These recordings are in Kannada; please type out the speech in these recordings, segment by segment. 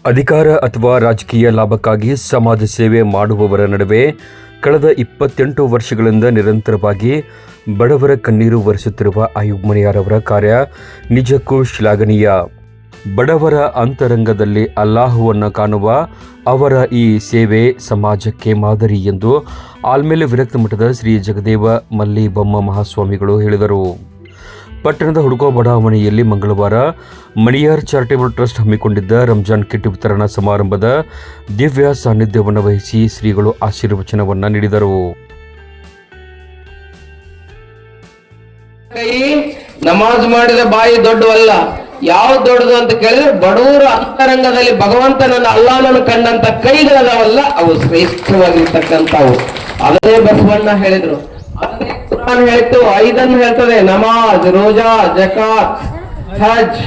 ಅಧಿಕಾರ ಅಥವಾ ರಾಜಕೀಯ ಲಾಭಕ್ಕಾಗಿ ಸಮಾಜ ಸೇವೆ ಮಾಡುವವರ ನಡುವೆ ಕಳೆದ 28 ವರ್ಷಗಳಿಂದ ನಿರಂತರವಾಗಿ ಬಡವರ ಕಣ್ಣೀರು ಒರೆಸುತ್ತಿರುವ ಅಯೂಬ್ ಮಣಿಯಾರವರ ಕಾರ್ಯ ನಿಜಕ್ಕೂ ಶ್ಲಾಘನೀಯ. ಬಡವರ ಅಂತರಂಗದಲ್ಲಿ ಅಲ್ಲಾಹುವನ್ನು ಕಾಣುವ ಅವರ ಈ ಸೇವೆ ಸಮಾಜಕ್ಕೆ ಮಾದರಿ ಎಂದು ಆಲ್ಮೇಲೆ ವಿರಕ್ತ ಮಠದ ಶ್ರೀ ಜಗದೇವ ಮಲ್ಲಿ ಬೊಮ್ಮ ಮಹಾಸ್ವಾಮಿಗಳು ಹೇಳಿದರು. ಪಟ್ಟಣದ ಹುಡುಕೋ ಬಡಾವಣೆಯಲ್ಲಿ ಮಂಗಳವಾರ ಮಣಿಯಾರ್ ಚಾರಿಟೇಬಲ್ ಟ್ರಸ್ಟ್ ಹಮ್ಮಿಕೊಂಡಿದ್ದ ರಂಜಾನ್ ಕಿಟ್ ವಿತರಣಾ ಸಮಾರಂಭದ ದಿವ್ಯ ಸಾನ್ನಿಧ್ಯವನ್ನು ವಹಿಸಿ ಶ್ರೀಗಳು ಆಶೀರ್ವಚನವನ್ನು ನೀಡಿದರು. ನಮಾಜ್ ಮಾಡಿದ ಬಾಯಿ ದೊಡ್ಡವಲ್ಲ, ಯಾವ ದೊಡ್ಡದು ಅಂತ ಕೇಳಿದ್ರೆ ಬಡವರ ಅಂತರಂಗದಲ್ಲಿ ಭಗವಂತನನ್ನ ಅಲ್ಲಾಹನನ್ನು ಕಂಡಂತ ಕೈಗಳವಲ್ಲ ಅವು ಶ್ರೇಷ್ಠವಾಗಿರ್ತಕ್ಕಂಥವು. ಅದೇ ಬಸವಣ್ಣ ಹೇಳಿದ್ರು. ಕುರಾನ್ ಹೇಳ್ತು, 5 ಹೇಳ್ತದೆ: ನಮಾಜ್, ರೋಜಾ, ಜಕಾತ್, ಹಜ್,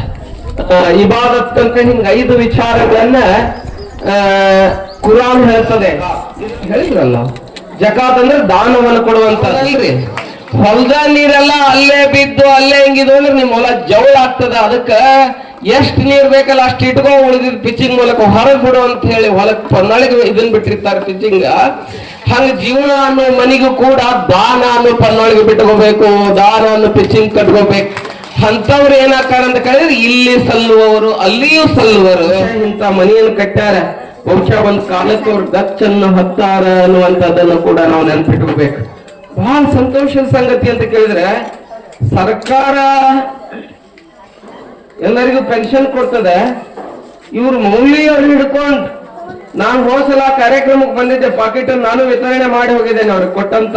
ಇಬಾದತ್ ಅಂತ ಹಿಂಗ 5 ವಿಚಾರಗಳನ್ನ ಕುರಾನ್ ಹೇಳ್ತದೆ. ಹೇಳಿದ್ರಲ್ಲ, ಜಕಾತ್ ಅಂದ್ರೆ ದಾನವನ್ನು ಕೊಡುವಂತಲ್ರಿ. ಹೊಲದ ನೀರೆಲ್ಲ ಅಲ್ಲೇ ಬಿದ್ದು ಅಲ್ಲೇ ಹಿಂಗಿದ್ದು ಅಂದ್ರೆ ನಿಮ್ ಹೊಲ ಜವಳ ಆಗ್ತದ. ಅದಕ್ಕ ಎಷ್ಟ್ ನೀರ್ ಬೇಕಲ್ಲ ಅಷ್ಟು ಇಟ್ಕೋ, ಉಳಿದಿದ್ ಪಿಚ್ಚಿಂಗ್ ಮೂಲಕ ಹೊರಗೆ ಬಿಡು ಅಂತ ಹೇಳಿ ಹೊಲಕ್ ಪನ್ನಾಳಿಗೆ ಇದನ್ ಬಿಟ್ಟಿರ್ತಾರೆ ಪಿಚ್ಚಿಂಗ್. ಹಂಗ ಜೀವನ ಅನ್ನೋ ಮನಿಗೂ ಕೂಡ ದಾನ ಅನ್ನೋ ಪನ್ನೊಳಗೆ ಬಿಟ್ಕೋಬೇಕು, ದಾನ ಅನ್ನೋ ಪಿಚ್ಚಿಂಗ್ ಕಟ್ಕೋಬೇಕು. ಅಂತವ್ರು ಏನಾಕಾರ ಅಂತ ಕೇಳಿದ್ರೆ ಇಲ್ಲಿ ಸಲ್ಲುವವರು ಅಲ್ಲಿಯೂ ಸಲ್ಲುವರು. ಇಂಥ ಮನೆಯನ್ನು ಕಟ್ಟಾರ, ಬಹುಶಃ ಒಂದ್ ಕಾಲಕ್ಕೆ ಅವ್ರು ಗಚ್ಚನ್ನು ಹತ್ತಾರ ಅನ್ನುವಂಥದ್ದನ್ನು ಕೂಡ ನಾವು ನೆನ್ಪಿಟ್ಕೋಬೇಕು. ಬಹಳ ಸಂತೋಷದ ಸಂಗತಿ ಅಂತ ಕೇಳಿದ್ರೆ, ಸರ್ಕಾರ ಎಲ್ಲರಿಗೂ ಪೆನ್ಷನ್ ಕೊಡ್ತದೆ. ಇವ್ರು ಮೌಲ್ಯವ್ರು ಹಿಡ್ಕೊಂಡು, ನಾನು ಹೋಸಲ ಕಾರ್ಯಕ್ರಮಕ್ಕೆ ಬಂದಿದ್ದೆ, ಪಾಕೆಟ್ ನಾನು ವಿತರಣೆ ಮಾಡಿ ಹೋಗಿದ್ದೇನೆ. ಅವ್ರಿಗೆ ಕೊಟ್ಟಂತ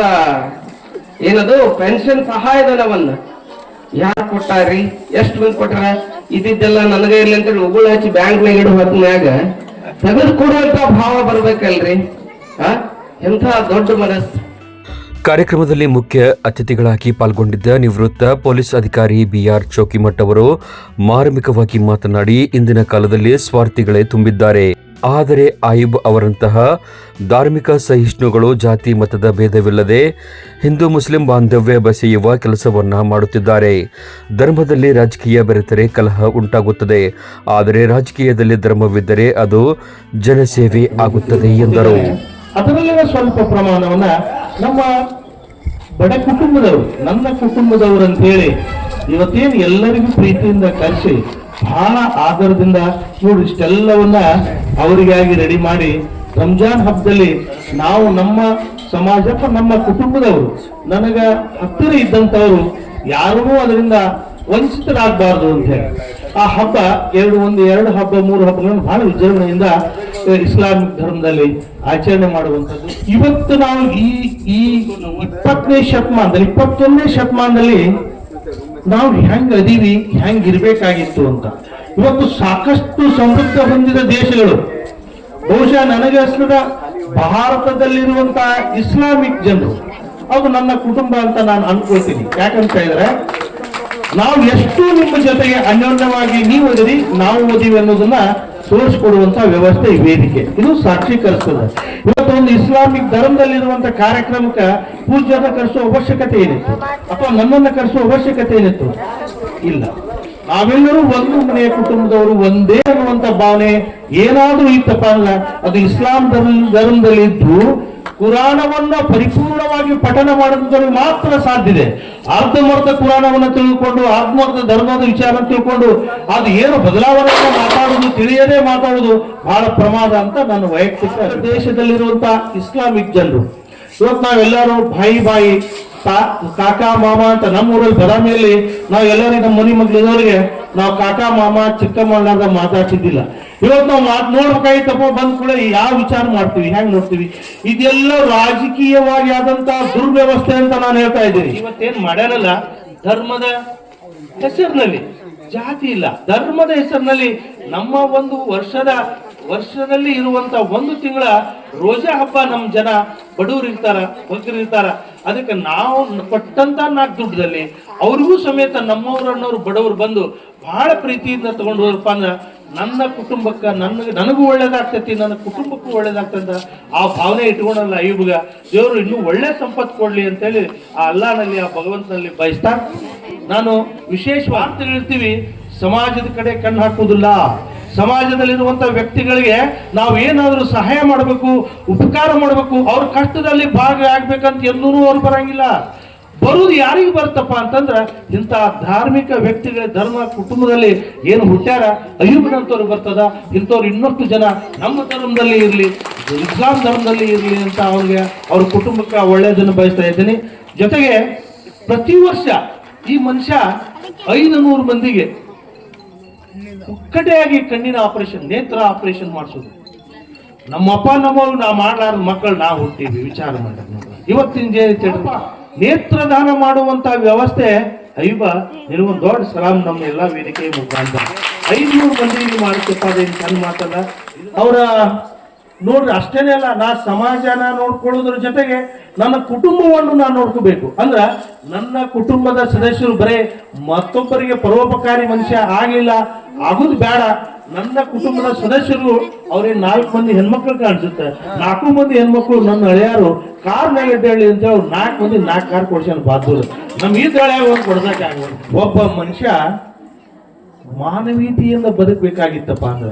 ಏನದು ಪೆನ್ಷನ್ ಸಹಾಯಧನವನ್ನ ಯಾರು ಕೊಟ್ಟಾರ್ರಿ, ಎಷ್ಟು ಮಂದಿ ಕೊಟ್ಟಾರ, ಇದಿದ್ದೆಲ್ಲ ನನಗೆ ಇರ್ಲಿ ಅಂತೇಳಿ ಉಗುಳು ಹಚ್ಚಿ ಬ್ಯಾಂಕ್ನಾಗ ಇಡು ಹೊತ್ನ್ಯಾಗ ತೆಗೆದು ಕೊಡುವಂತ ಭಾವ ಬರ್ಬೇಕಲ್ರಿ. ಎಂಥ ದೊಡ್ಡ ಮನಸ್ಸು. ಕಾರ್ಯಕ್ರಮದಲ್ಲಿ ಮುಖ್ಯ ಅತಿಥಿಗಳಾಗಿ ಪಾಲ್ಗೊಂಡಿದ್ದ ನಿವೃತ್ತ ಪೊಲೀಸ್ ಅಧಿಕಾರಿ BR ಚೌಕಿಮಠ್ ಅವರು ಮಾರ್ಮಿಕವಾಗಿ ಮಾತನಾಡಿ, ಇಂದಿನ ಕಾಲದಲ್ಲಿ ಸ್ವಾರ್ಥಿಗಳೇ ತುಂಬಿದ್ದಾರೆ. ಆದರೆ ಅಯೂಬ್ ಅವರಂತಹ ಧಾರ್ಮಿಕ ಸಹಿಷ್ಣುಗಳು ಜಾತಿ ಮತದ ಭೇದವಿಲ್ಲದೆ ಹಿಂದೂ ಮುಸ್ಲಿಂ ಬಾಂಧವ್ಯ ಬೆಸೆಯುವ ಕೆಲಸವನ್ನ ಮಾಡುತ್ತಿದ್ದಾರೆ. ಧರ್ಮದಲ್ಲಿ ರಾಜಕೀಯ ಬೆರೆತರೆ ಕಲಹ ಉಂಟಾಗುತ್ತದೆ, ಆದರೆ ರಾಜಕೀಯದಲ್ಲಿ ಧರ್ಮವಿದ್ದರೆ ಅದು ಜನಸೇವೆ ಆಗುತ್ತದೆ ಎಂದರು. ಅದರಲ್ಲಿನ ಸ್ವಲ್ಪ ಪ್ರಮಾಣವನ್ನ ನಮ್ಮ ಬಡ ಕುಟುಂಬದವರು, ನನ್ನ ಕುಟುಂಬದವರು ಅಂತ ಹೇಳಿ ಇವತ್ತೇನು ಎಲ್ಲರಿಗೂ ಪ್ರೀತಿಯಿಂದ ಕರೆಸಿ ಬಹಳ ಆಧಾರದಿಂದ ನೋಡಿ ಇಷ್ಟೆಲ್ಲವನ್ನ ಅವರಿಗಾಗಿ ರೆಡಿ ಮಾಡಿ ರಂಜಾನ್ ಹಬ್ಬದಲ್ಲಿ ನಾವು ನಮ್ಮ ಸಮಾಜ, ನಮ್ಮ ಕುಟುಂಬದವರು, ನನಗ ಹತ್ತಿರ ಇದ್ದಂಥವರು ಯಾರೂ ಅದರಿಂದ ವಂಚಿತರಾಗಬಾರ್ದು ಅಂತ ಹೇಳಿ ಆ ಹಬ್ಬ ಎರಡು ಹಬ್ಬ 3 ಹಬ್ಬಗಳನ್ನು ಬಹಳ ವಿಜೃಂಭಣೆಯಿಂದ ಇಸ್ಲಾಮಿಕ್ ಧರ್ಮದಲ್ಲಿ ಆಚರಣೆ ಮಾಡುವಂಥದ್ದು. ಇವತ್ತು ನಾವು ಈ 20ನೇ ಶತಮಾನದಲ್ಲಿ 21ನೇ ಶತಮಾನದಲ್ಲಿ ನಾವು ಹೆಂಗ್ ಅದೀವಿ, ಹೆಂಗ್ ಇರ್ಬೇಕಾಗಿತ್ತು ಅಂತ. ಇವತ್ತು ಸಾಕಷ್ಟು ಸಮೃದ್ಧ ಹೊಂದಿದ ದೇಶಗಳು, ಬಹುಶಃ ನನಗೆ ಅಷ್ಟದ ಭಾರತದಲ್ಲಿರುವಂತಹ ಇಸ್ಲಾಮಿಕ್ ಜನರು ಅದು ನನ್ನ ಕುಟುಂಬ ಅಂತ ನಾನು ಅನ್ಕೊಳ್ತೀನಿ. ಯಾಕಂತ ಹೇಳಿದ್ರೆ ನಾವು ಎಷ್ಟು ನಿಮ್ಮ ಜೊತೆಗೆ ಅನ್ಯೋನ್ಯವಾಗಿ ನೀವು ಓದಿರಿ ನಾವು ಓದಿವಿ ಅನ್ನೋದನ್ನ ತೋರಿಸ್ಕೊಡುವಂತಹ ವ್ಯವಸ್ಥೆ ಈ ವೇದಿಕೆ ಇದು ಸಾಕ್ಷೀಕರಿಸ್ತದೆ. ಇವತ್ತು ಒಂದು ಇಸ್ಲಾಮಿಕ್ ಧರ್ಮದಲ್ಲಿರುವಂತಹ ಕಾರ್ಯಕ್ರಮಕ್ಕೆ ಪೂಜ್ಯನ ಕರೆಸುವ ಅವಶ್ಯಕತೆ ಏನಿತ್ತು, ಅಥವಾ ನನ್ನನ್ನು ಕರೆಸುವ ಅವಶ್ಯಕತೆ ಏನಿತ್ತು? ಇಲ್ಲ. ನಾವೆಲ್ಲರೂ ಒಂದು ಮನೆಯ ಕುಟುಂಬದವರು ಒಂದೇ ಅನ್ನುವಂತ ಭಾವನೆ ಏನಾದ್ರೂ ಇತ್ತಪ್ಪ ಅಂದ್ರೆ ಅದು ಇಸ್ಲಾಂ ಧರ್ಮದಲ್ಲಿ ಇದ್ದು ಕುರಾನವನ್ನ ಪರಿಪೂರ್ಣವಾಗಿ ಪಠನ ಮಾಡೋದ್ರಲ್ಲಿ ಮಾತ್ರ ಸಾಧ್ಯ ಇದೆ. ಅರ್ಧಮರ್ಧ ಕುರಾನವನ್ನು ತಿಳ್ಕೊಂಡು ಅರ್ಧಮರ್ಧ ಧರ್ಮದ ವಿಚಾರ ತಿಳ್ಕೊಂಡು ಅದು ಏನು ಬದಲಾವಣೆ ಮಾತಾಡುವುದು, ತಿಳಿಯದೇ ಮಾತಾಡುವುದು ಬಹಳ ಪ್ರಮಾದ ಅಂತ ನನ್ನ ವೈಯಕ್ತಿಕ. ದೇಶದಲ್ಲಿರುವಂತಹ ಇಸ್ಲಾಮಿಕ್ ಜನರು ಇವತ್ತು ನಾವೆಲ್ಲರೂ ಬಾಯಿ ಕಾಕಾ ಮಾಮ ಅಂತ ನಮ್ಮೂರಲ್ಲಿ ಬದಾಮಿಯಲ್ಲಿ ನಾವು ಎಲ್ಲರಿಗೂ ನಮ್ಮ ಮನಿ ಮಗ್ಳಿದವರಿಗೆ ನಾವು ಕಾಕಾ ಮಾಮ ಚಿಕ್ಕಮ್ಮನಾಗ ಮಾತಾಡ್ತಿದ್ದಿಲ್ಲ. ಇವತ್ತು ನಾವು ನೋಡ್ಬೇಕಾಗಿತ್ತಪ್ಪ ಬಂದ್ ಕೂಡ ಯಾವ ವಿಚಾರ ಮಾಡ್ತೀವಿ, ಹೆಂಗ್ ನೋಡ್ತೀವಿ? ಇದೆಲ್ಲ ರಾಜಕೀಯವಾಗಿ ಆದಂತಹ ದುರ್ವ್ಯವಸ್ಥೆ ಅಂತ ನಾನು ಹೇಳ್ತಾ ಇದ್ದೀನಿ. ಇವತ್ತೇನ್ ಮಾಡ್ಯಾರಲ್ಲ, ಧರ್ಮದ ಹೆಸರಿನಲ್ಲಿ ಜಾತಿ ಇಲ್ಲ, ಧರ್ಮದ ಹೆಸರಿನಲ್ಲಿ ನಮ್ಮ ಒಂದು ವರ್ಷದಲ್ಲಿ ಇರುವಂತ 1 ತಿಂಗಳ ರೋಜಾ ಹಬ್ಬ ನಮ್ಮ ಜನ ಬಡವರು ಇರ್ತಾರ, ಬಗ್ಗರಿರ್ತಾರ. ಅದಕ್ಕೆ ನಾವು ಕೊಟ್ಟಂತ 4 ದುಡ್ಡದಲ್ಲಿ ಅವ್ರಿಗೂ ಸಮೇತ ನಮ್ಮವ್ರನ್ನವ್ರು ಬಡವರು ಬಂದು ಬಹಳ ಪ್ರೀತಿಯಿಂದ ತಗೊಂಡು ಹೋದ್ರಪ್ಪ ಅಂದ್ರ ನನ್ನ ಕುಟುಂಬಕ್ಕೆ ನನಗೂ ಒಳ್ಳೇದಾಗ್ತೈತಿ, ನನ್ನ ಕುಟುಂಬಕ್ಕೂ ಒಳ್ಳೇದಾಗ್ತಂತ ಆ ಭಾವನೆ ಇಟ್ಕೊಂಡಲ್ಲ ಅಯ್ಯೂಬ್ಗ ದೇವರು ಇನ್ನೂ ಒಳ್ಳೆ ಸಂಪತ್ತು ಕೊಡ್ಲಿ ಅಂತೇಳಿ ಆ ಅಲ್ಲಾನಲ್ಲಿ, ಆ ಭಗವಂತನಲ್ಲಿ ಬಯಸ್ತಾ ನಾನು ವಿಶೇಷವಾಗಿ ಹೇಳ್ತೀವಿ, ಸಮಾಜದ ಕಡೆ ಕಣ್ಣು ಹಾಕುವುದಿಲ್ಲ, ಸಮಾಜದಲ್ಲಿರುವಂಥ ವ್ಯಕ್ತಿಗಳಿಗೆ ನಾವು ಏನಾದರೂ ಸಹಾಯ ಮಾಡಬೇಕು, ಉಪಕಾರ ಮಾಡಬೇಕು, ಅವ್ರ ಕಷ್ಟದಲ್ಲಿ ಭಾಗಿಯಾಗಬೇಕಂತ ಎಲ್ಲೂ ಅವ್ರು ಬರಂಗಿಲ್ಲ. ಬರುವುದು ಯಾರಿಗೆ ಬರ್ತಪ್ಪ ಅಂತಂದ್ರೆ ಇಂಥ ಧಾರ್ಮಿಕ ವ್ಯಕ್ತಿಗಳ ಧರ್ಮ ಕುಟುಂಬದಲ್ಲಿ ಏನು ಹುಟ್ಟ್ಯಾರ ಅಯ್ಯೂಬನಂತವ್ರು ಬರ್ತದ. ಇಂಥವ್ರು ಇನ್ನಷ್ಟು ಜನ ನಮ್ಮ ಧರ್ಮದಲ್ಲಿ ಇರಲಿ, ಇಸ್ಲಾಂ ಧರ್ಮದಲ್ಲಿ ಇರಲಿ ಅಂತ ಅವ್ರ ಕುಟುಂಬಕ್ಕೆ ಒಳ್ಳೆಯದನ್ನು ಬಯಸ್ತಾ ಇದ್ದೀನಿ. ಜೊತೆಗೆ ಪ್ರತಿ ವರ್ಷ ಈ ಮನುಷ್ಯ 500 ಮಂದಿಗೆ ಒಕ್ಕಟೆಯಾಗಿ ಕಣ್ಣಿನ ಆಪರೇಷನ್, ನೇತ್ರ ಆಪರೇಷನ್ ಮಾಡಿಸೋದು. ನಮ್ಮಪ್ಪ ನಮ್ಮವ್ರು ನಾವು ಮಾಡಲಾರ್ದ ಮಕ್ಕಳು ನಾವು ಹುಟ್ಟಿದ್ವಿ. ವಿಚಾರ ಮಾಡಿ ಇವತ್ತಿನ ನೇತ್ರದಾನ ಮಾಡುವಂತ ವ್ಯವಸ್ಥೆ ಅಯ್ಯಬ್ಬ ನಿನಗೊಂದು ದೊಡ್ಡ ಸಲಾಮ್ ನಮ್ಮ ಎಲ್ಲಾ ವೇದಿಕೆ ಮುಖಾಂತರ 500 ಮಂದಿಗೆ ಮಾಡುತ್ತಪ್ಪ. ಅದೇನು ಚಂದ ಮಾತಲ್ಲ. ಅವರ ನೋಡ್ರಿ ಅಷ್ಟೇನೆ ಅಲ್ಲ, ನಾ ಸಮಾಜನ ನೋಡ್ಕೊಳ್ಳೋದ್ರ ಜೊತೆಗೆ ನನ್ನ ಕುಟುಂಬವನ್ನು ನಾನು ನೋಡ್ಕೋಬೇಕು. ಅಂದ್ರ ನನ್ನ ಕುಟುಂಬದ ಸದಸ್ಯರು ಬರೇ ಮತ್ತೊಬ್ಬರಿಗೆ ಪರೋಪಕಾರಿ ಮನುಷ್ಯ ಆಗ್ಲಿಲ್ಲ, ಆಗುದು ಬೇಡ. ನನ್ನ ಕುಟುಂಬದ ಸದಸ್ಯರು ಅವ್ರೇನ್ 4 ಮಂದಿ ಹೆಣ್ಮಕ್ಳು ಕಾಣಿಸುತ್ತೆ, 4 ಮಂದಿ ಹೆಣ್ಮಕ್ಳು ನನ್ನ ಹಳೆಯಾರು ಕಾರ್ ಮೇಲೆ ಅಡ್ಡಾಳಿ ಅಂತ ಅವ್ರು 4 ಮಂದಿ 4 ಕಾರ್ ಕೊಡ್ಸ್ಯಾನ ಬಾದ್ರು. ನಮ್ಗೆ ಇದ್ರೊಳಗೆ ಒಂದು ಕೊಡ್ಸಕ್ಕೆ ಆಗೋದು. ಒಬ್ಬ ಮನುಷ್ಯ ಮಾನವೀಯತೆಯಿಂದ ಬದುಕಬೇಕಾಗಿತ್ತಪ್ಪ ಅಂದ್ರೆ,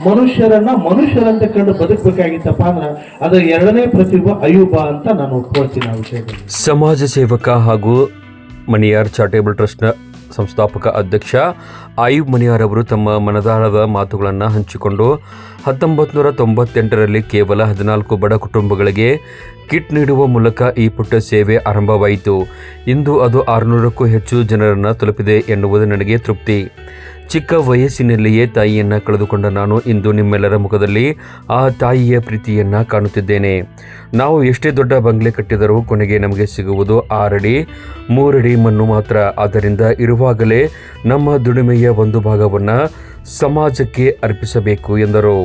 ಮನುಷ್ಯರಂತೆ ಕಂಡು ಬದುಕಬೇಕಾಗಿತ್ತಪ್ಪ ಅಂದ್ರೆ ಅದರ 2ನೇ ಪ್ರತಿಭೆ ಅಯ್ಯೂಬ ಅಂತ ನಾನು ಒಪ್ಕೊಳ್ತೀನಿ ಆ ವಿಷಯದಲ್ಲಿ. ಸಮಾಜ ಸೇವಕ ಹಾಗೂ ಮಣಿಯಾರ್ ಚಾರಿಟೇಬಲ್ ಟ್ರಸ್ಟ್ನ ಸಂಸ್ಥಾಪಕ ಅಧ್ಯಕ್ಷ ಆಯೂಬ್ ಮಣಿಯಾರ್ ಅವರು ತಮ್ಮ ಮನದಾಳದ ಮಾತುಗಳನ್ನು ಹಂಚಿಕೊಂಡು 1998ರಲ್ಲಿ ಕೇವಲ 14 ಬಡ ಕುಟುಂಬಗಳಿಗೆ ಕಿಟ್ ನೀಡುವ ಮೂಲಕ ಈ ಪುಟ್ಟ ಸೇವೆ ಆರಂಭವಾಯಿತು. ಇಂದು ಅದು 600ಕ್ಕೂ ಹೆಚ್ಚು ಜನರನ್ನು ತಲುಪಿದೆ ಎನ್ನುವುದು ನನಗೆ ತೃಪ್ತಿ. ಚಿಕ್ಕ ವಯಸ್ಸಿನಲ್ಲಿಯೇ ತಾಯಿಯನ್ನು ಕಳೆದುಕೊಂಡ ನಾನು ಇಂದು ನಿಮ್ಮೆಲ್ಲರ ಮುಖದಲ್ಲಿ ಆ ತಾಯಿಯ ಪ್ರೀತಿಯನ್ನು ಕಾಣುತ್ತಿದ್ದೇನೆ. ನಾವು ಎಷ್ಟೇ ದೊಡ್ಡ ಬಂಗ್ಲೆ ಕಟ್ಟಿದರೂ ಕೊನೆಗೆ ನಮಗೆ ಸಿಗುವುದು 6 ಅಡಿ 3 ಅಡಿ ಮಣ್ಣು ಮಾತ್ರ. ಆದ್ದರಿಂದ ಇರುವಾಗಲೇ ನಮ್ಮ ದುಡಿಮೆಯ ಒಂದು ಭಾಗವನ್ನು ಸಮಾಜಕ್ಕೆ ಅರ್ಪಿಸಬೇಕು ಎಂದರು.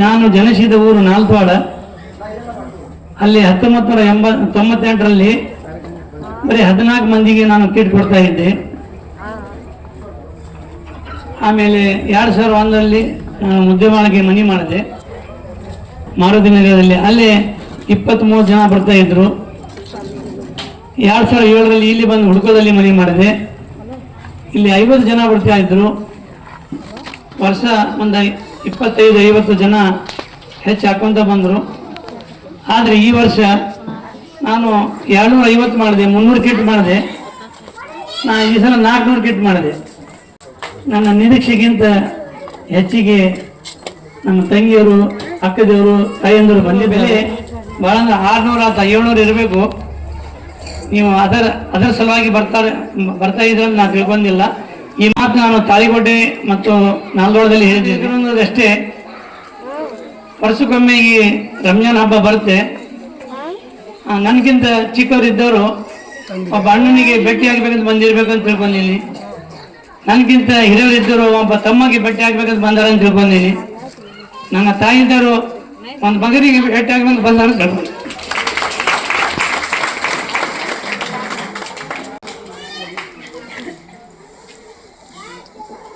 ನಾನು ಜನಿಸಿದ ಊರು ನಾಲ್ಪಾಡ. ಅಲ್ಲಿ 1998ರಲ್ಲಿ ಬರೀ 14 ಮಂದಿಗೆ ನಾನು ಕಿಟ್ ಕೊಡ್ತಾ ಇದ್ದೆ. ಆಮೇಲೆ 2001ರಲ್ಲಿ ನಾನು ಮುದ್ದೆಮಾಳಿಗೆ ಮನೆ ಮಾಡಿದೆ ಮಾರುತಿ ನಗರದಲ್ಲಿ. ಅಲ್ಲೇ 23 ಜನ ಬರ್ತಾ ಇದ್ರು. 2007ರಲ್ಲಿ ಇಲ್ಲಿ ಬಂದು ಹುಡುಕೋದಲ್ಲಿ ಮನೆ ಮಾಡಿದೆ. ಇಲ್ಲಿ 50 ಜನ ಬರ್ತಾ ಇದ್ರು. ವರ್ಷ ಒಂದು 25-50 ಜನ ಹೆಚ್ಚು ಹಾಕೊಂತ ಬಂದರು. ಆದರೆ ಈ ವರ್ಷ ನಾನು 250 ಮಾಡಿದೆ, 300 ಕಿಟ್ ಮಾಡಿದೆ. ನಾನು ಈ ಸಲ 400 ಕಿಟ್ ಮಾಡಿದೆ. ನನ್ನ ನಿರೀಕ್ಷೆಗಿಂತ ಹೆಚ್ಚಿಗೆ ನಮ್ಮ ತಂಗಿಯವರು, ಅಕ್ಕದೇವರು, ತಾಯಿಯಂದರು ಬಂದ ಬೆಲೆ ಭಾಳ 600 ಅಥವಾ 700 ಇರಬೇಕು. ನೀವು ಅದರ ಸಲುವಾಗಿ ಬರ್ತಾ ಇದ್ರೆ ನಾನು ತಿಳ್ಕೊಂಡಿಲ್ಲ. ಈ ಮಾತು ನಾನು ತಾಳಿಕೋಟೆ ಮತ್ತು ನಾಲ್ದೋಳದಲ್ಲಿ ಹೇಳಿದ್ದೆ ಅಷ್ಟೇ. ವರ್ಷಕ್ಕೊಮ್ಮೆ ಈ ರಂಜಾನ್ ಹಬ್ಬ ಬರುತ್ತೆ. ನನಗಿಂತ ಚಿಕ್ಕವರಿದ್ದವರು ಒಬ್ಬ ಅಣ್ಣನಿಗೆ ಭೇಟಿ ಆಗ್ಬೇಕಂತ ಬಂದಿರ್ಬೇಕಂತ ತಿಳ್ಕೊಂಡಿನಿ. ನನಗಿಂತ ಹಿರಿಯವರಿದ್ದರು ಒಬ್ಬ ತಮ್ಮಗೆ ಭೇಟಿ ಆಗ್ಬೇಕಂತ ಬಂದಾರ ಅಂತ ತಿಳ್ಕೊಂಡಿನಿ. ನನ್ನ ತಾಯಿದ್ದವರು ಒಂದು ಮಗನಿಗೆ ಭೇಟಿ ಆಗ್ಬೇಕಂತ ಬಂದಾರ ಅಂತ ತಿಳ್ಕೊಂಡು.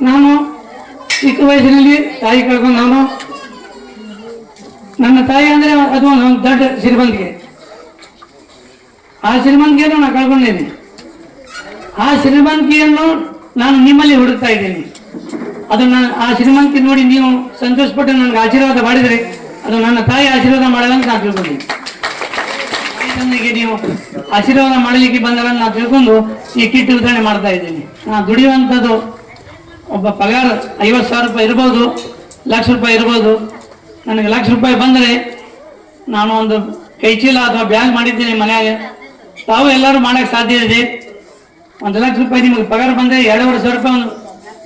ನಾನು ಚಿಕ್ಕ ವಯಸ್ಸಿನಲ್ಲಿ ತಾಯಿ ಕಳ್ಕೊಂಡು ನನ್ನ ತಾಯಿ ಅಂದರೆ ಅದು ಒಂದು ದೊಡ್ಡ ಶ್ರೀಮಂತಿಗೆ. ಆ ಶ್ರೀಮಂತಿಗೆಯನ್ನು ನಾನು ಕಳ್ಕೊಂಡಿದ್ದೀನಿ. ಆ ಶ್ರೀಮಂತಿಯನ್ನು ನಾನು ನಿಮ್ಮಲ್ಲಿ ಹುಡುಕ್ತಾ ಇದ್ದೀನಿ. ಅದನ್ನು ಆ ಶ್ರೀಮಂತಿ ನೋಡಿ ನೀವು ಸಂತೋಷಪಟ್ಟು ನನಗೆ ಆಶೀರ್ವಾದ ಮಾಡಿದರೆ ಅದು ನನ್ನ ತಾಯಿ ಆಶೀರ್ವಾದ ಮಾಡಲ್ಲ ನಾನು ತಿಳ್ಕೊಂಡಿದ್ದೀನಿ. ತಾಯಿಗೆ ನೀವು ಆಶೀರ್ವಾದ ಮಾಡಲಿಕ್ಕೆ ಬಂದಲ್ಲ ನಾನು ತಿಳ್ಕೊಂಡು ಈ ಕಿಟ್ ವಿತರಣೆ ಮಾಡ್ತಾ ಇದ್ದೀನಿ. ನಾನು ದುಡಿಯುವಂಥದ್ದು ಒಬ್ಬ ಪಗಾರ 50,000 ರೂಪಾಯಿ ಇರ್ಬೋದು, ₹1,00,000 ಇರ್ಬೋದು. ನನಗೆ ₹1,00,000 ಬಂದರೆ ನಾನು ಒಂದು ಕೈ ಚೀಲ ಅಥವಾ ಬ್ಯಾಗ್ ಮಾಡಿದ್ದೇನೆ ಮನೆಯಾಗ. ತಾವು ಎಲ್ಲರೂ ಮಾಡೋಕ್ಕೆ ಸಾಧ್ಯ ಇದೆ. ₹1,00,000 ನಿಮಗೆ ಪಗಾರ ಬಂದರೆ ₹2,500 ಒಂದು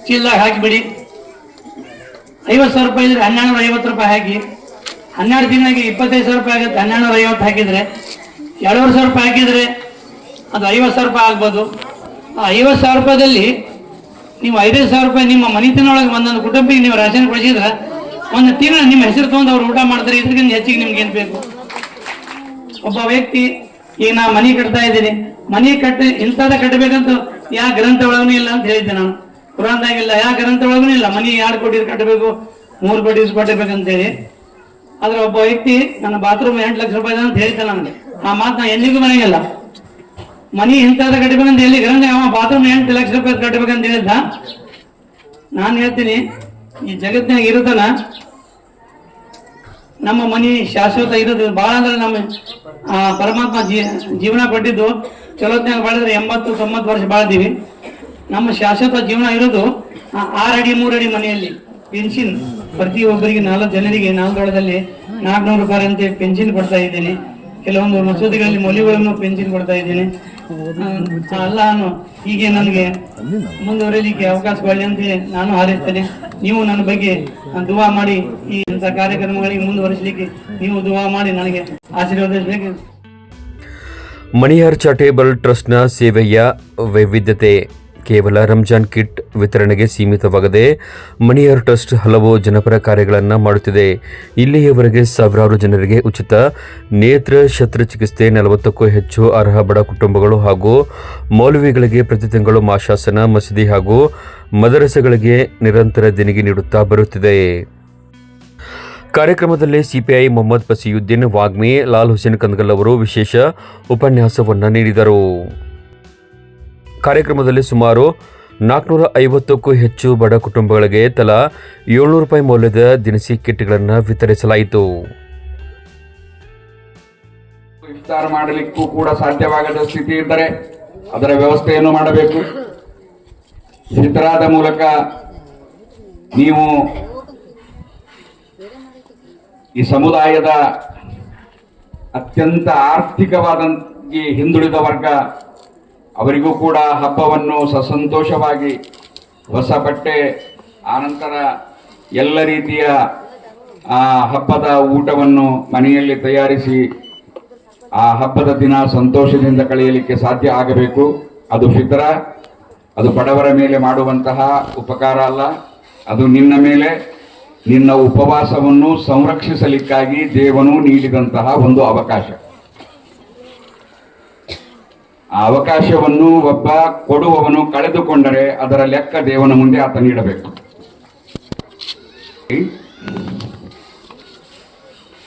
ಚೀಲದಾಗ ಹಾಕಿಬಿಡಿ. ₹50,000 ಇದ್ರೆ ₹1,250 ಹಾಕಿ. 12 ದಿನಕ್ಕೆ ₹25,000 ಆಗುತ್ತೆ. 1,250 ಹಾಕಿದರೆ ₹2,500 ಹಾಕಿದರೆ ಅದು ₹50,000 ಆಗ್ಬೋದು. ಆ ₹50,000ದಲ್ಲಿ ನೀವು ₹5,000 ನಿಮ್ಮ ಮನೆತನೊಳಗೆ ಒಂದೊಂದು ಕುಟುಂಬಕ್ಕೆ ನೀವು ರಾಶನ್ ಕೊಡಿಸಿದ್ರೆ ಒಂದು ತಿಂಗಳು ನಿಮ್ಮ ಹೆಸರು ತೊಗೊಂಡು ಅವ್ರು ಊಟ ಮಾಡ್ತಾರೆ. ಇದಕ್ಕಿಂತ ಹೆಚ್ಚಿಗೆ ನಿಮ್ಗೆ ಏನು ಬೇಕು? ಒಬ್ಬ ವ್ಯಕ್ತಿ ಈಗ ನಾ ಮನೆ ಕಟ್ತಾ ಇದ್ದೀನಿ, ಮನೆ ಇಂಥದ ಕಟ್ಟಬೇಕಂತ ಯಾವ ಗ್ರಂಥ ಒಳಗೂ ಇಲ್ಲ ಅಂತ ಹೇಳಿದ್ದೆ ನಾನು. ಕುರಾನ್ದಾಗಿಲ್ಲ, ಯಾವ ಗ್ರಂಥ ಒಳಗೂ ಇಲ್ಲ ಮನೆ 2 ಕೋಟಿ ಕಟ್ಟಬೇಕು, 3 ಕೋಟಿ ಕಟ್ಟಬೇಕಂತೇಳಿ. ಆದ್ರೆ ಒಬ್ಬ ವ್ಯಕ್ತಿ ನನ್ನ ಬಾತ್ರೂಮ್ ₹8,00,000 ಅಂತ ಹೇಳಿದ್ದೆ ನನಗೆ. ಆ ಮಾತು ನಾ ಎಂದಿಗೂ ಮನೆಯಲ್ಲ. ಮನಿ ಇಂಥದ್ದು ಕಟ್ಟಬೇಕಂತ ಹೇಳಿ ಅವ ಬಾತ್ರೂಮ್ 8 ಲಕ್ಷ ರೂಪಾಯಿ ಕಟ್ಟಬೇಕಂತ ಹೇಳಿದ್ದ. ನಾನು ಹೇಳ್ತೀನಿ, ಈ ಜಗತ್ತಿನಾಗ ಇರುತ್ತನ ನಮ್ಮ ಮನಿ ಶಾಶ್ವತ ಇರೋದು ಭಾಳ ಅಂದ್ರೆ ನಮ್ಮ ಪರಮಾತ್ಮ ಜೀವನ ಕೊಟ್ಟಿದ್ದು ಚಲೋತ್ನಾಗ ಬಾಳಿದ್ರೆ 80-90 ವರ್ಷ ಬಾಳ್ತೀವಿ. ನಮ್ಮ ಶಾಶ್ವತ ಜೀವನ ಇರೋದು 6 ಅಡಿ 3 ಅಡಿ ಮನೆಯಲ್ಲಿ. ಪೆನ್ಷನ್ ಪ್ರತಿಯೊಬ್ಬರಿಗೆ 4 ಜನರಿಗೆ 4 ದೊಳದಲ್ಲಿ 400 ರೂಪಾಯಿ ಅಂತ ಪೆನ್ಷನ್ ಕೊಡ್ತಾ ಇದ್ದೀನಿ. ಕೆಲವೊಂದು ಮಸೂದಿಗಳಲ್ಲಿ ಮೌಲ್ಯಗಳನ್ನು ಪೆನ್ಷನ್ ಕೊಡ್ತಾ ಇದ್ದೀನಿ. ಅಲ್ಲಾನು ಹೀಗೆ ನನಗೆ ಮುಂದುವರಿಯಲಿಕ್ಕೆ ಅವಕಾಶ ಕೊಡಲಿ ಅಂತ ನಾನು ಹಾರೈಸ್ತೇನೆ. ನೀವು ನನ್ನ ಬಗ್ಗೆ ದುವಾ ಮಾಡಿ ಈ ಇಂಥ ಕಾರ್ಯಕ್ರಮಗಳಿಗೆ ಮುಂದುವರಿಸಲಿಕ್ಕೆ ನೀವು ದುವಾ ಮಾಡಿ ನನಗೆ ಆಶೀರ್ವದಿಸಬೇಕು. ಮಣಿಯಾರ್ ಚಾರಿಟೇಬಲ್ ಟ್ರಸ್ಟ್ನ ಸೇವೆಯ ವೈವಿಧ್ಯತೆ ಕೇವಲ ರಂಜಾನ್ ಕಿಟ್ ವಿತರಣೆಗೆ ಸೀಮಿತವಾಗದೆ ಮಣಿಯಾರ್ ಟ್ರಸ್ಟ್ ಹಲವು ಜನಪರ ಕಾರ್ಯಗಳನ್ನು ಮಾಡುತ್ತಿದೆ. ಇಲ್ಲಿಯವರೆಗೆ ಸಾವಿರಾರು ಜನರಿಗೆ ಉಚಿತ ನೇತ್ರ ಶಸ್ತ್ರಚಿಕಿತ್ಸೆ, 40ಕ್ಕೂ ಹೆಚ್ಚು ಅರ್ಹ ಬಡ ಕುಟುಂಬಗಳು ಹಾಗೂ ಮೌಲವಿಗಳಿಗೆ ಪ್ರತಿ ತಿಂಗಳು ಮಾಶಾಸನ, ಮಸೀದಿ ಹಾಗೂ ಮದರಸೆಗಳಿಗೆ ನಿರಂತರ ದೇಣಿಗೆ ನೀಡುತ್ತಾ ಬರುತ್ತಿದೆ. ಕಾರ್ಯಕ್ರಮದಲ್ಲಿ ಸಿಪಿಐ ಮೊಹಮ್ಮದ್ ಫಸೀಯುದ್ದೀನ್ ವಾಗ್ಮಿ, ಲಾಲ್ ಹುಸೇನ್ ಕಂದಗಲ್ ಅವರು ವಿಶೇಷ ಉಪನ್ಯಾಸವನ್ನು ನೀಡಿದರು. ಕಾರ್ಯಕ್ರಮದಲ್ಲಿ ಸುಮಾರು 450ಕ್ಕೂ ಹೆಚ್ಚು ಬಡ ಕುಟುಂಬಗಳಿಗೆ ತಲಾ 700 ರೂಪಾಯಿ ಮೌಲ್ಯದ ದಿನಸಿ ಕಿಟ್ಗಳನ್ನು ವಿತರಿಸಲಾಯಿತು. ಇಫ್ತಾರ್ ಮಾಡಲಿಕ್ಕೂ ಕೂಡ ಸಾಧ್ಯವಾಗದ ಸ್ಥಿತಿ ಇದ್ದರೆ ಅದರ ವ್ಯವಸ್ಥೆಯನ್ನು ಮಾಡಬೇಕು. ಫಿತ್ರಾದ ಮೂಲಕ ನೀವು ಈ ಸಮುದಾಯದ ಅತ್ಯಂತ ಆರ್ಥಿಕವಾದಂತೆ ಹಿಂದುಳಿದ ವರ್ಗ ಅವರಿಗೂ ಕೂಡ ಹಬ್ಬವನ್ನು ಸಸಂತೋಷವಾಗಿ ಹೊಸ ಬಟ್ಟೆ, ಆನಂತರ ಎಲ್ಲ ರೀತಿಯ ಹಬ್ಬದ ಊಟವನ್ನು ಮನೆಯಲ್ಲಿ ತಯಾರಿಸಿ ಆ ಹಬ್ಬದ ದಿನ ಸಂತೋಷದಿಂದ ಕಳೆಯಲಿಕ್ಕೆ ಸಾಧ್ಯ ಆಗಬೇಕು. ಅದು ಫಿತ್ರ, ಅದು ಬಡವರ ಮೇಲೆ ಮಾಡುವಂತಹ ಉಪಕಾರ ಅಲ್ಲ, ಅದು ನಿನ್ನ ಮೇಲೆ ನಿನ್ನ ಉಪವಾಸವನ್ನು ಸಂರಕ್ಷಿಸಲಿಕ್ಕಾಗಿ ದೇವನು ನೀಡಿದಂತಹ ಒಂದು ಅವಕಾಶ. ಆ ಅವಕಾಶವನ್ನು ಒಬ್ಬ ಕೊಡುವವನು ಕಳೆದುಕೊಂಡರೆ ಅದರ ಲೆಕ್ಕ ದೇವನ ಮುಂದೆ ಆತ ನೀಡಬೇಕು.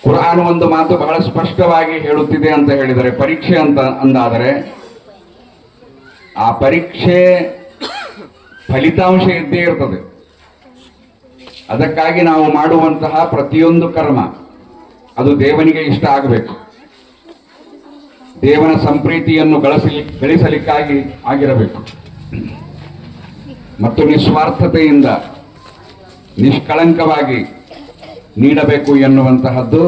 ಕುರಾನ್ ಒಂದು ಮಾತು ಬಹಳ ಸ್ಪಷ್ಟವಾಗಿ ಹೇಳುತ್ತಿದೆ ಅಂತ ಹೇಳಿದರೆ, ಪರೀಕ್ಷೆ ಅಂತ ಅಂದಾದರೆ ಆ ಪರೀಕ್ಷೆ ಫಲಿತಾಂಶ ಇದ್ದೇ ಇರ್ತದೆ. ಅದಕ್ಕಾಗಿ ನಾವು ಮಾಡುವಂತಹ ಪ್ರತಿಯೊಂದು ಕರ್ಮ ಅದು ದೇವನಿಗೆ ಇಷ್ಟ ಆಗಬೇಕು, ದೇವನ ಸಂಪ್ರೀತಿಯನ್ನು ಗಳಿಸಲಿಕ್ಕಾಗಿ ಆಗಿರಬೇಕು ಮತ್ತು ನಿಸ್ವಾರ್ಥತೆಯಿಂದ ನಿಷ್ಕಳಂಕವಾಗಿ ನೀಡಬೇಕು ಎನ್ನುವಂತಹದ್ದು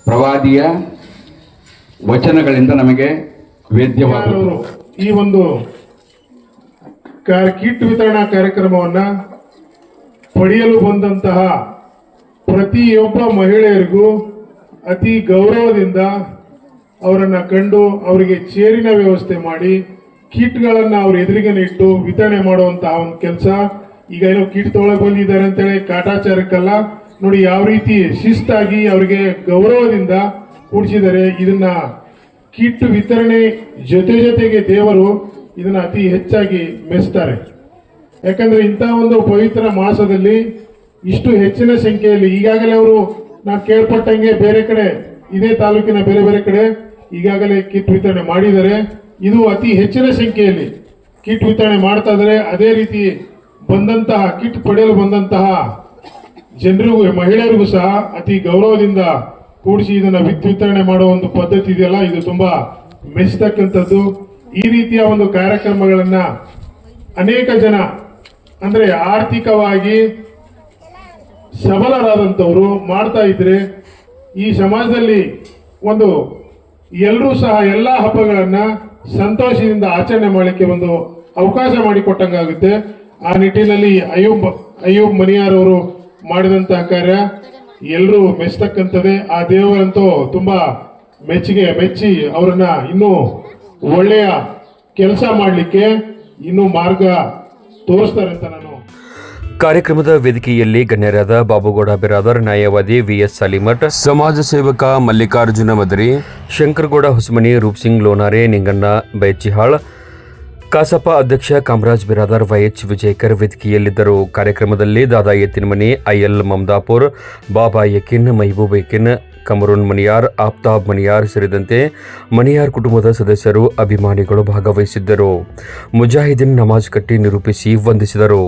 ಪ್ರವಾದಿಯ ವಚನಗಳಿಂದ ನಮಗೆ ವೇದ್ಯವಾದದ್ದು. ಈ ಒಂದು ಕಿಟ್ ವಿತರಣಾ ಕಾರ್ಯಕ್ರಮವನ್ನ ಪಡೆಯಲು ಬಂದಂತಹ ಪ್ರತಿಯೊಬ್ಬ ಮಹಿಳೆಯರಿಗೂ ಅತಿ ಗೌರವದಿಂದ ಅವರನ್ನ ಕಂಡು ಅವರಿಗೆ ಚೇರಿನ ವ್ಯವಸ್ಥೆ ಮಾಡಿ ಕಿಟ್ಗಳನ್ನ ಅವ್ರ ಎದುರಿಗೆ ಇಟ್ಟು ವಿತರಣೆ ಮಾಡುವಂತಹ ಒಂದು ಕೆಲಸ. ಈಗ ಏನೋ ಕಿಟ್ ತೊಗೊಳಕ್ ಬಂದಿದ್ದಾರೆ ಅಂತೇಳಿ ಕಾಟಾಚಾರಕ್ಕಲ್ಲ, ನೋಡಿ ಯಾವ ರೀತಿ ಶಿಸ್ತಾಗಿ ಅವರಿಗೆ ಗೌರವದಿಂದ ಕೂಡಿಸಿದ್ದಾರೆ. ಇದನ್ನ ಕಿಟ್ ವಿತರಣೆ ಜೊತೆಗೆ ದೇವರು ಇದನ್ನ ಅತಿ ಹೆಚ್ಚಾಗಿ ಮೆಚ್ತಾರೆ. ಯಾಕಂದ್ರೆ ಇಂತಹ ಒಂದು ಪವಿತ್ರ ಮಾಸದಲ್ಲಿ ಇಷ್ಟು ಹೆಚ್ಚಿನ ಸಂಖ್ಯೆಯಲ್ಲಿ ಈಗಾಗಲೇ ಅವರು ನಾವು ಕೇಳ್ಪಟ್ಟಂಗೆ ಬೇರೆ ಕಡೆ ಇದೇ ತಾಲೂಕಿನ ಬೇರೆ ಬೇರೆ ಕಡೆ ಈಗಾಗಲೇ ಕಿಟ್ ವಿತರಣೆ ಮಾಡಿದ್ದಾರೆ. ಇದು ಅತಿ ಹೆಚ್ಚಿನ ಸಂಖ್ಯೆಯಲ್ಲಿ ಕಿಟ್ ವಿತರಣೆ ಮಾಡ್ತಾ ಇದ್ದಾರೆ. ಅದೇ ರೀತಿ ಬಂದಂತಹ ಕಿಟ್ ಪಡೆಯಲು ಬಂದಂತಹ ಜನರಿಗೂ ಮಹಿಳೆಯರಿಗೂ ಸಹ ಅತಿ ಗೌರವದಿಂದ ಕೂಡಿಸಿ ಇದನ್ನ ವಿತರಣೆ ಮಾಡುವ ಒಂದು ಪದ್ಧತಿ ಇದೆಯಲ್ಲ, ಇದು ತುಂಬಾ ಮೆಚ್ಚತಕ್ಕಂಥದ್ದು. ಈ ರೀತಿಯ ಒಂದು ಕಾರ್ಯಕ್ರಮಗಳನ್ನ ಅನೇಕ ಜನ ಅಂದ್ರೆ ಆರ್ಥಿಕವಾಗಿ ಸಬಲರಾದಂಥವರು ಮಾಡ್ತಾ ಇದ್ರೆ ಈ ಸಮಾಜದಲ್ಲಿ ಒಂದು ಎಲ್ಲರೂ ಸಹ ಎಲ್ಲ ಹಬ್ಬಗಳನ್ನ ಸಂತೋಷದಿಂದ ಆಚರಣೆ ಮಾಡಲಿಕ್ಕೆ ಒಂದು ಅವಕಾಶ ಮಾಡಿಕೊಟ್ಟಂಗಾಗುತ್ತೆ. ಆ ನಿಟ್ಟಿನಲ್ಲಿ ಅಯ್ಯೂಬ್ ಮಣಿಯಾರ್ ಅವರು ಮಾಡಿದಂತಹ ಕಾರ್ಯ ಎಲ್ಲರೂ ಮೆಚ್ಚತಕ್ಕಂಥದ್ದೇ. ಆ ದೇವರಂತೂ ತುಂಬಾ ಮೆಚ್ಚಿ ಅವರನ್ನ ಇನ್ನೂ ಒಳ್ಳೆಯ ಕೆಲಸ ಮಾಡಲಿಕ್ಕೆ ಇನ್ನೂ ಮಾರ್ಗ ತೋರಿಸ್ತಾರೆ ಅಂತ ನಾನು. ಕಾರ್ಯಕ್ರಮದ ವೇದಿಕೆಯಲ್ಲಿ ಗಣ್ಯರಾದ ಬಾಬುಗೌಡ ಬಿರಾದರ್, ನ್ಯಾಯವಾದಿ ವಿಎಸ್ ಸಾಲಿಮಠ್, ಸಮಾಜ ಸೇವಕ ಮಲ್ಲಿಕಾರ್ಜುನ ಮದರಿ, ಶಂಕರಗೌಡ ಹೊಸಮನಿ, ರೂಪ್ಸಿಂಗ್ ಲೋನಾರೆ, ನಿಂಗಣ್ಣ ಬೈಚಿಹಾಳ್, ಕಸಾಪ ಅಧ್ಯಕ್ಷ ಕಾಮರಾಜ್ ಬಿರಾದರ್, ವೈಎಚ್ ವಿಜಯಕರ್ ವೇದಿಕೆಯಲ್ಲಿದ್ದರು. ಕಾರ್ಯಕ್ರಮದಲ್ಲಿ ದಾದಾ ಯತಿನ್ಮನಿ, ಐಎಲ್ ಮಮದಾಪುರ್, ಬಾಬಾ ಯಕಿನ್, ಮಹಬೂಬ್ ಯಕಿನ್, ಕಮರುನ್ ಮನಿಯಾರ್, ಆಫ್ತಾಬ್ ಮನಿಯಾರ್ ಸೇರಿದಂತೆ ಮನಿಯಾರ್ ಕುಟುಂಬದ ಸದಸ್ಯರು, ಅಭಿಮಾನಿಗಳು ಭಾಗವಹಿಸಿದ್ದರು. ಮುಜಾಹಿದೀನ್ ನಮಾಜ್ ಕಟ್ಟಿ ನಿರೂಪಿಸಿ ವಂದಿಸಿದರು.